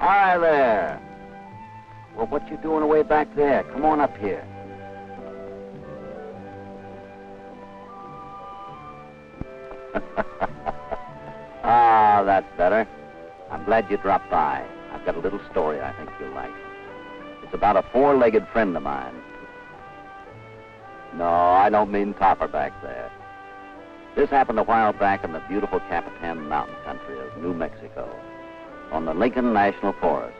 Hi there. Well, what you doing away back there? Come on up here. Ah, that's better. I'm glad you dropped by. I've got a little story I think you'll like. It's about a four-legged friend of mine. No, I don't mean Topper back there. This happened a while back in the beautiful Capitan Mountain country of New Mexico, on the Lincoln National Forest.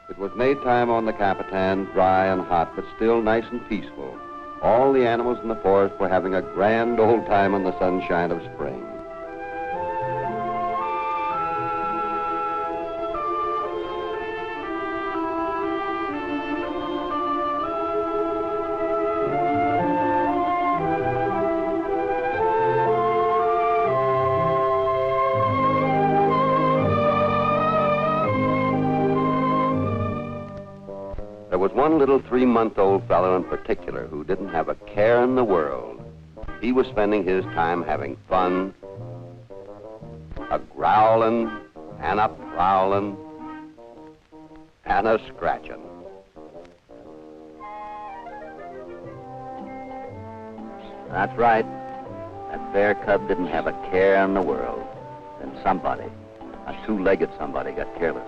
It was Maytime on the Capitan, dry and hot, but still nice and peaceful. All the animals in the forest were having a grand old time in the sunshine of spring. There was one little 3-month-old fellow in particular who didn't have a care in the world. He was spending his time having fun, a-growling and a-prowling and a-scratching. That's right. That bear cub didn't have a care in the world. Then somebody, a two-legged somebody, got careless.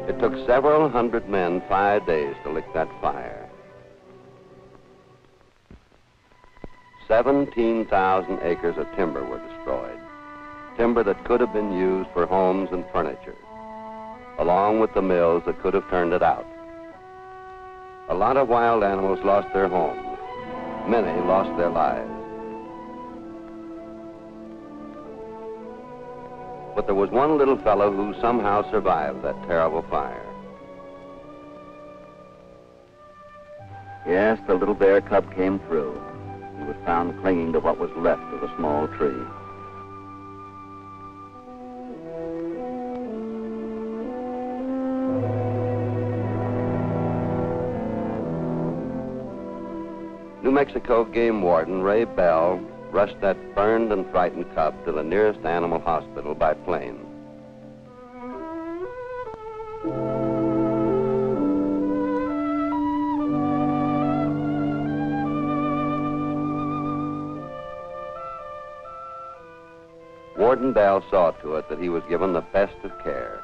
It took several hundred men 5 days to lick that fire. 17,000 acres of timber were destroyed. Timber that could have been used for homes and furniture, along with the mills that could have turned it out. A lot of wild animals lost their homes. Many lost their lives. But there was one little fellow who somehow survived that terrible fire. Yes, the little bear cub came through. He was found clinging to what was left of a small tree. New Mexico game warden Ray Bell rushed that burned and frightened cub to the nearest animal hospital by plane. Warden Bell saw to it that he was given the best of care.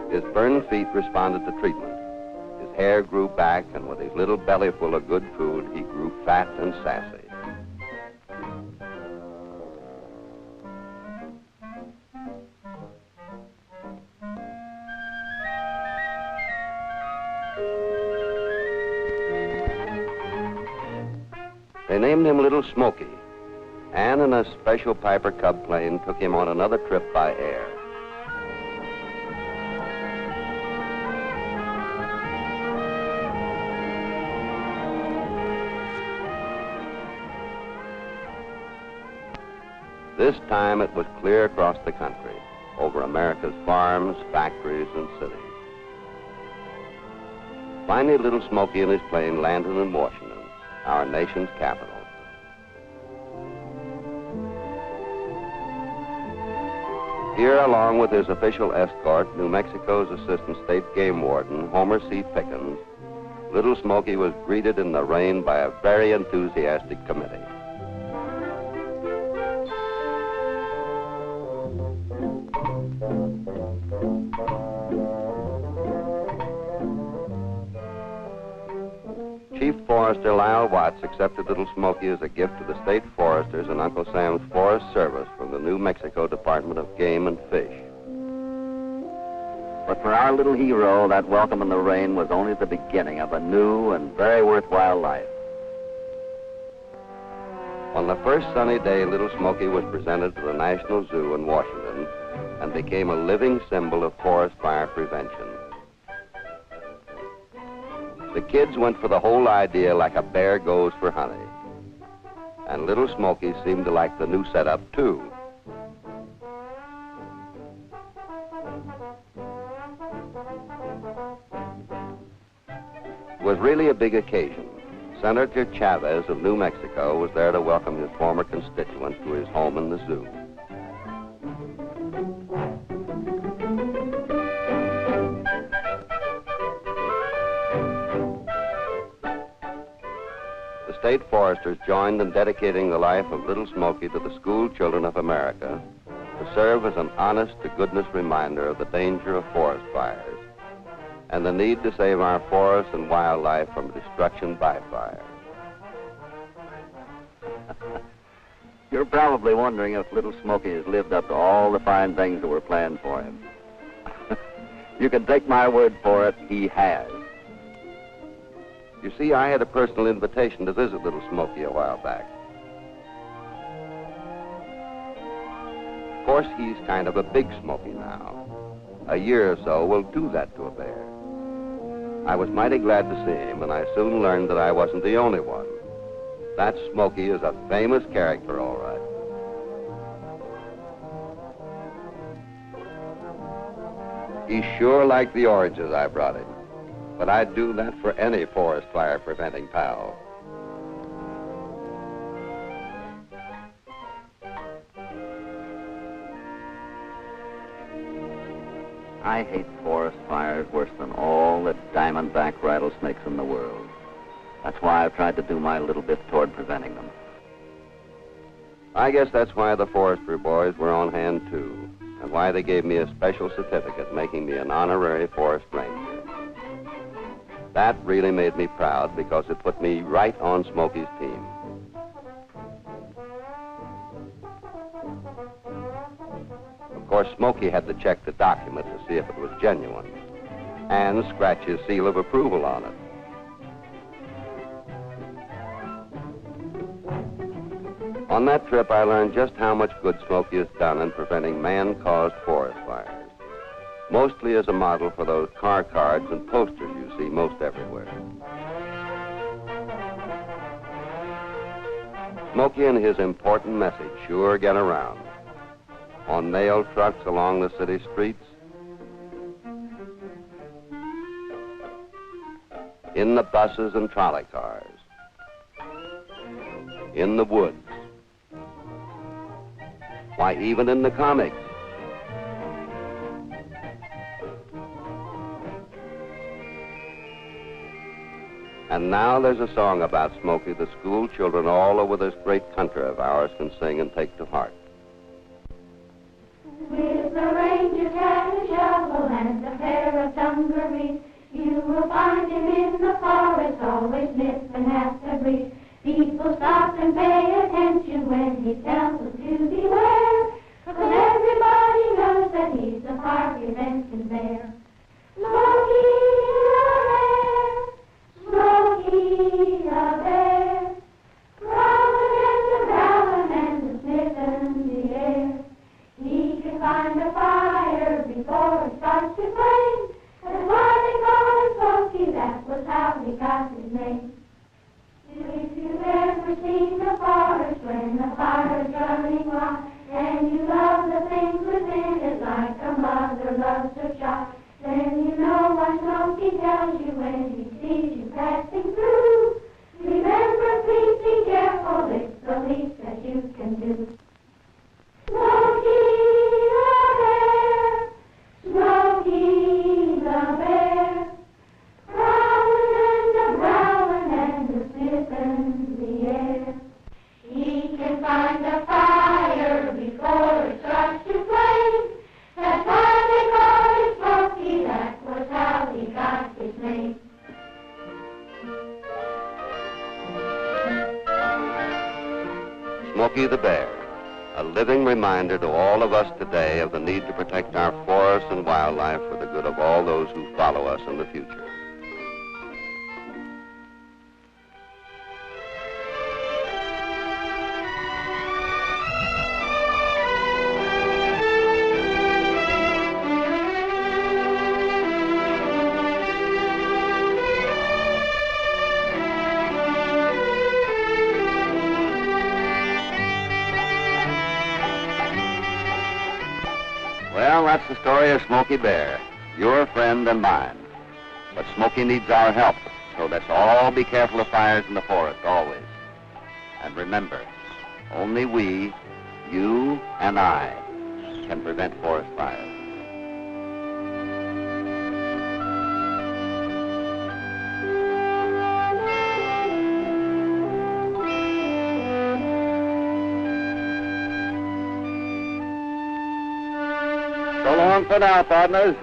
His burned feet responded to treatment. His hair grew back, and with his little belly full of good food, he grew fat and sassy. They named him Little Smokey, and in a special Piper Cub plane took him on another trip by air. This time it was clear across the country, over America's farms, factories, and cities. Finally, little Smokey and his plane landed in Washington, our nation's capital. Here, along with his official escort, New Mexico's Assistant State Game Warden, Homer C. Pickens, little Smokey was greeted in the rain by a very enthusiastic committee. Chief Forester Lyle Watts accepted little Smokey as a gift to the state foresters and Uncle Sam's Forest Service from the New Mexico Department of Game and Fish. But for our little hero, that welcome in the rain was only the beginning of a new and very worthwhile life. On the first sunny day, little Smokey was presented to the National Zoo in Washington and became a living symbol of forest fire prevention. The kids went for the whole idea like a bear goes for honey. And little Smokey seemed to like the new setup, too. It was really a big occasion. Senator Chavez of New Mexico was there to welcome his former constituent to his home in the zoo. The state foresters joined in dedicating the life of little Smokey to the school children of America to serve as an honest-to-goodness reminder of the danger of forest fires and the need to save our forests and wildlife from destruction by fire. You're probably wondering if little Smokey has lived up to all the fine things that were planned for him. You can take my word for it, he has. You see, I had a personal invitation to visit little Smokey a while back. Of course, he's kind of a big Smokey now. A year or so will do that to a bear. I was mighty glad to see him, and I soon learned that I wasn't the only one. That Smokey is a famous character, all right. He sure liked the oranges I brought him. But I'd do that for any forest fire preventing pal. I hate forest fires worse than all the diamondback rattlesnakes in the world. That's why I've tried to do my little bit toward preventing them. I guess that's why the forestry boys were on hand, too, and why they gave me a special certificate making me an honorary forest ranger. That really made me proud because it put me right on Smokey's team. Of course, Smokey had to check the document to see if it was genuine and scratch his seal of approval on it. On that trip, I learned just how much good Smokey has done in preventing man-caused forest fires. Mostly as a model for those car cards and posters you see most everywhere. Smokey and his important message sure get around. On nail trucks along the city streets, in the buses and trolley cars, in the woods, why, even in the comics. And now there's a song about Smokey the school children all over this great country of ours can sing and take to heart. With a ranger hat, a shovel, and a pair of dungarees, you will find him in the forest, always nipping at the breeze. People stop and pay attention when he tells us to beware, 'cause everybody knows that he's the fire prevention bear. Smokey the bear, Smokey the bear, growling and a growling and a sniffing the air. He can find a fire before it starts to flame. That's why they call him Smokey, that was how he got his name. If you've ever seen the forest when the fire's running wild, and you love the things within it like a mother loves her child, Then you know what Smokey tells you when he sees you passing through. Remember, please be careful, it's the least that you can do. Smokey the bear, Smokey the bear, growling and a sniffing the air. He can find the fire before it starts to flame. That's why they call him Smokey, that was how he got his name. Smokey the Bear, a living reminder to all of us today of the need to protect our forests and wildlife for the good of all those who follow us in the future. Well, that's the story of Smokey Bear, your friend and mine. But Smokey needs our help, so let's all be careful of fires in the forest, always. And remember, only we, you and I, can prevent forest fires. So long for now, partners.